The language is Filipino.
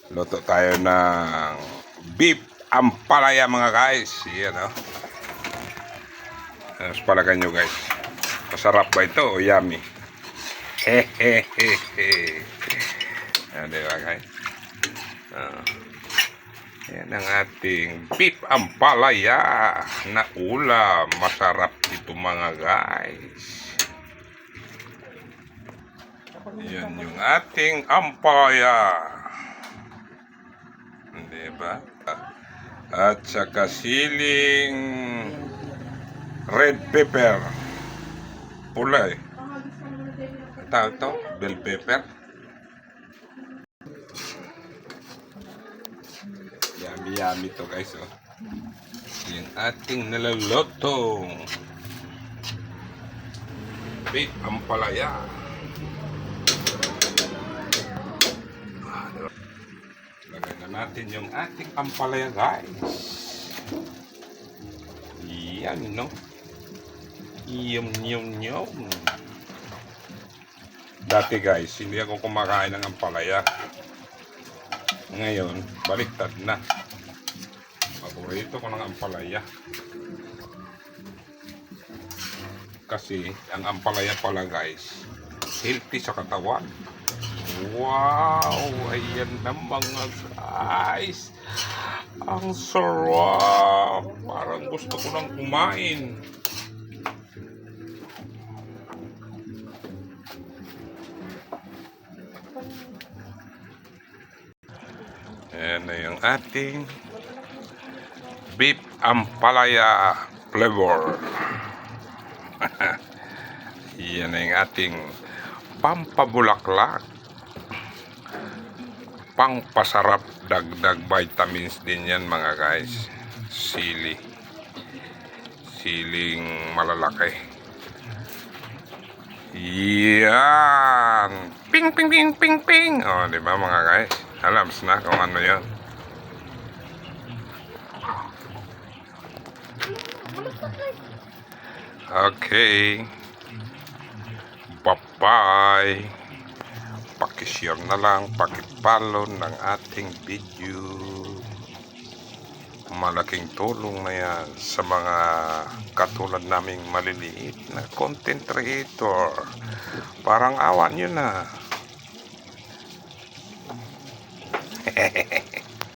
Luto tayo ng beef ampalaya mga guys. Yan o. Mas palagan nyo guys. Masarap ba ito o yummy? Hehehehe. Yan diba guys? Yan ang ating beef ampalaya na ulam. Masarap ito mga guys. Yan yung ating ampalaya. Diba? At saka siling red pepper. Pula eh. Ito, bell pepper. Yummy to guys oh. Yung ating nalalotong beef ampalaya. Lagay na natin yung ating ampalaya guys. Yan no. Yum. Dati guys, hindi ako kumakain ng ampalaya. Ngayon, baliktad na. Paborito ko ng ampalaya. Kasi, ang ampalaya pala guys, healthy sa katawan. Wow! Ayan na mga guys. Ang sarap. Parang gusto ko nang kumain. Ayan na yung ating beef ampalaya flavor. Yan na yung ating pampabulaklak, pangpasarap, dagdag vitamins din yan mga guys. Siling malalaki. Yan. Ping. O, diba mga guys? Alams na kung ano yan. Okay. Bye-bye. Pakishare na lang, pakipollow ng ating video. Malaking tulong na yan sa mga katulad naming maliliit na content creator. Parang awan nyo na.